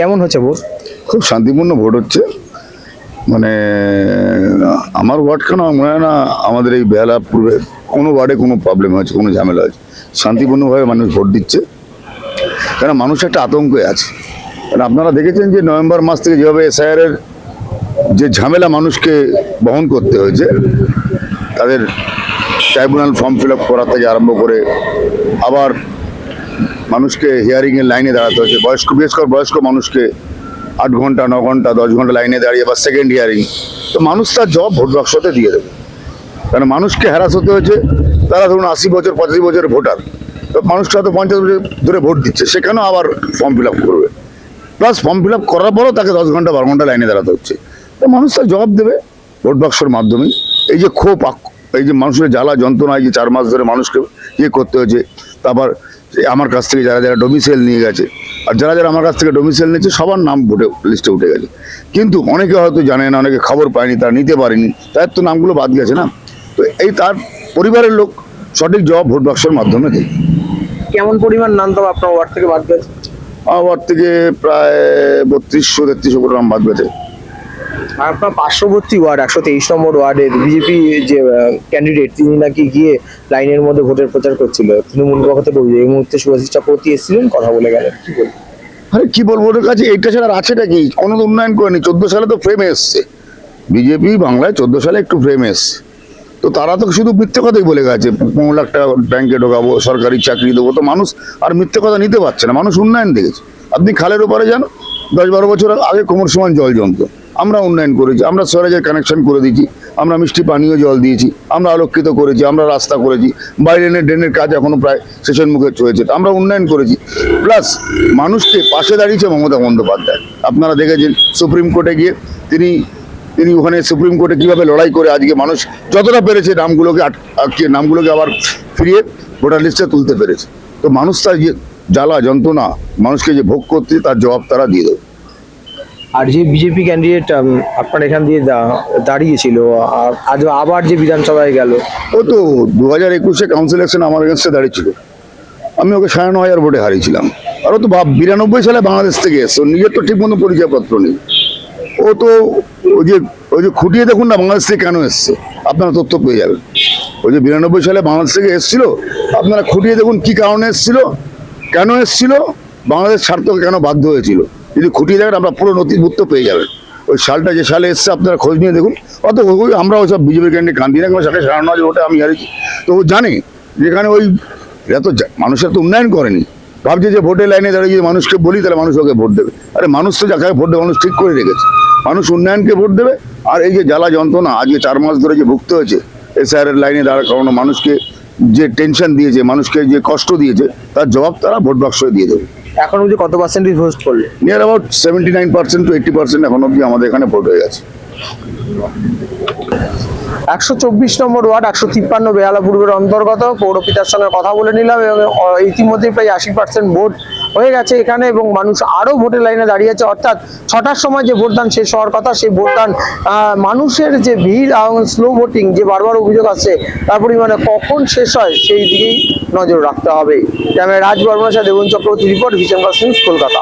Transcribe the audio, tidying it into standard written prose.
কেমন হচ্ছে ভোট? খুব শান্তিপূর্ণ ভোট হচ্ছে। মানে আমার ওয়ার্ডখানা মনে হয় না আমাদের এই বেহালা পূর্বে কোনো ওয়ার্ডে কোনো প্রবলেম হয়েছে, কোনো ঝামেলা হয়েছে। শান্তিপূর্ণভাবে মানুষ ভোট দিচ্ছে, কারণ মানুষ একটা আতঙ্কে আছে। কারণ আপনারা দেখেছেন যে নভেম্বর মাস থেকে যেভাবে এসআইআর এর যে ঝামেলা মানুষকে বহন করতে হয়েছে, তাদের ট্রাইব্যুনাল ফর্ম ফিল আপ করা থেকে আরম্ভ করে আবার মানুষকে হিয়ারিংয়ের লাইনে দাঁড়াতে হয়েছে। বিশেষ করে বয়স্ক মানুষকে 8 ঘন্টা 9 ঘন্টা 10 ঘন্টা লাইনে দাঁড়িয়ে বা সেকেন্ড হিয়ারিং, তো মানুষ তার জবাব ভোট বাক্সতে দিয়ে দেবে। কারণ মানুষকে হ্যারাস হতে হয়েছে, তারা ধরুন 80 বছর 85 বছরের ভোটার, তো মানুষটা হয়তো 50 বছর ধরে ভোট দিচ্ছে, সেখানেও আবার ফর্ম ফিল আপ করবে, প্লাস ফর্ম ফিল আপ করার পরও তাকে 10 ঘন্টা 12 ঘন্টা লাইনে দাঁড়াতে হচ্ছে। তো মানুষ তার জবাব দেবে ভোট বাক্সের মাধ্যমে। এই যে ক্ষোভ, এই যে মানুষের জ্বালা যন্ত্রণা, এই যে 4 মাস ধরে মানুষকে ইয়ে করতে হয়েছে, তারপর আমার কাছ থেকে যারা যারা ডোমিসাইল নিয়ে গেছে, আর যারা যারা আমার কাছ থেকে ডোমিসাইল নিয়েছে সবার নাম ভোটে লিস্টে উঠে গেছে, কিন্তু অনেকে হয়তো জানে না, অনেকে খবর পায়নি, তারা নিতে পারেনি, তার তো নামগুলো বাদ গেছে না। তো এই তার পরিবারের লোক সঠিক জবাব ভোট বাক্সের মাধ্যমে দেয়। কেমন পরিমাণ নাম তবে আপনার ওয়ার্ড থেকে বাদ গেছে? আমার ওয়ার্ড থেকে প্রায় 3200-3300 করে নাম বাদ গেছে। আর আপনার পার্শ্ববর্তী ওয়ার্ড 123 নম্বর ওয়ার্ডের বিজেপি যে ক্যান্ডিডেট, তিনি নাকি গিয়ে লাইনের মধ্যে ভোটের প্রচার করছিল, তৃণমূল পক্ষ থেকে এই মুহূর্তে শুভাশিস চক্রবর্তী এসেছিলেন, কথা বলে গেলেন, কি বলবেন? আরে কি বলবো, ওদের কাছে এইটা ছাড়া আর আছেটা কি? কোনো তো উন্নয়ন করেনি। 14 সালে তো ফ্রেমে এসছে বিজেপি বাংলায়, 14 সালে একটু ফ্রেমে এসছে, তো তারা তো শুধু মিথ্যে কথাই বলে গেছে। 15 লাখ টাকা ব্যাংকে ঢোকাবো, সরকারি চাকরি দেবো, তো মানুষ আর মিথ্যে কথা নিতে পারছে না, মানুষ উন্নয়ন দেখেছে। আপনি খালের ওপারে যান, 10-12 বছর আগে কোমর সমান জল জমতো, আমরা উন্নয়ন করেছি, আমরা সরেজের কানেকশন করে দিয়েছি, আমরা মিষ্টি পানীয় জল দিয়েছি, আমরা আলোকিত করেছি, আমরা রাস্তা করেছি, বাইরেনের ড্রেনের কাজ এখনো প্রায় শেষের মুখে চলেছে, আমরা উন্নয়ন করেছি। প্লাস মানুষকে পাশে দাঁড়িয়েছে মমতা বন্দ্যোপাধ্যায়। আপনারা দেখেছেন সুপ্রিম কোর্টে গিয়ে তিনি ওখানে সুপ্রিম কোর্টে কিভাবে লড়াই করে আজকে মানুষ যতটা পেরেছে নামগুলোকে আটকিয়ে নামগুলোকে আবার ফিরিয়ে ভোটার লিস্টে তুলতে পেরেছে। তো মানুষ তার যে জ্বালা যন্ত্রণা মানুষকে যে ভোগ করতে, তার জবাব তারা দিয়ে দেবে। আর যে বিজেপি ক্যান্ডিডেট আপনার এখান দিয়ে দাঁড়িয়েছিল, আর আজ আবার যে বিধানসভায় গেল, ও তো 2021-এ কাউন্সিল ইলেকশন আমার এগেন্সটে দাঁড়িয়েছিল, আমি ওকে 9,500 ভোটে হারিয়েছিলাম। আর ও তো 92 সালে বাংলাদেশ থেকে এসছে, নিজের তো ঠিক মতো পরিচয়পত্র নেই। ও তো ওই যে খুঁটিয়ে দেখুন না বাংলাদেশ থেকে কেন এসছে, আপনারা তথ্য পেয়ে যাবেন। ওই যে 92 সালে বাংলাদেশ থেকে এসেছিল, আপনারা খুঁটিয়ে দেখুন কি কারণে এসেছিল, কেন এসেছিল, বাংলাদেশ ছাড়তে কেন বাধ্য হয়েছিল। যদি খুঁটিয়ে দেখেন আপনারা পুরো নথিভুক্ত পেয়ে যাবেন। ওই সালটা যে সালে এসছে আপনারা খোঁজ নিয়ে দেখুন। অত আমরা ওইসব বিজেপির ক্যান্ডিডেট কান্দি না, সাথে 9,500 ভোটে আমি হারিয়েছি। তো ও জানে যেখানে ওই এরা তো মানুষের তো উন্নয়ন করেনি, ভাবছে যে ভোটের লাইনে দাঁড়িয়ে যদি মানুষকে বলি তাহলে মানুষ ওকে ভোট দেবে। আরে মানুষ তো যাকে ভোট দেবে মানুষ ঠিক করে রেখেছে, মানুষ উন্নয়নকে ভোট দেবে। আর এই যে জ্বালা যন্ত্রণা আজকে 4 মাস ধরে যে ভুগতে হয়েছে এসআইআর এর লাইনে দাঁড়ার কারণে, মানুষকে যে টেনশন দিয়েছে, মানুষকে যে কষ্ট দিয়েছে, তার জবাব তারা ভোট বাক্সে দিয়ে দেবে। এখন অবধি কত পার্সেন্টেজ ভোট করলে? নিয়ার অ্যাবাউট 79% to 80% এখন অব্দি আমাদের এখানে ভোট হয়ে গেছে। 124 নম্বর ওয়ার্ড 153 বেহালা পূর্বের অন্তর্গত। পৌরপিতার সঙ্গে কথা বলে নিলাম এবং ইতিমধ্যে প্রায় 80% ভোট হয়ে গেছে এখানে, এবং মানুষ আরো ভোটের লাইনে দাঁড়িয়ে আছে। অর্থাৎ 6টার সময় যে ভোটদান শেষ হওয়ার কথা, সেই ভোটদান মানুষের যে ভিড় এবং স্লো ভোটিং যে বারবার অভিযোগ আছে, তার পরিমাণে কখন শেষ হয় সেই দিকেই নজর রাখতে হবে। ক্যামেরা রাজ বর্মনের সাথে Debon Chakraborty report, vision news, Kolkata.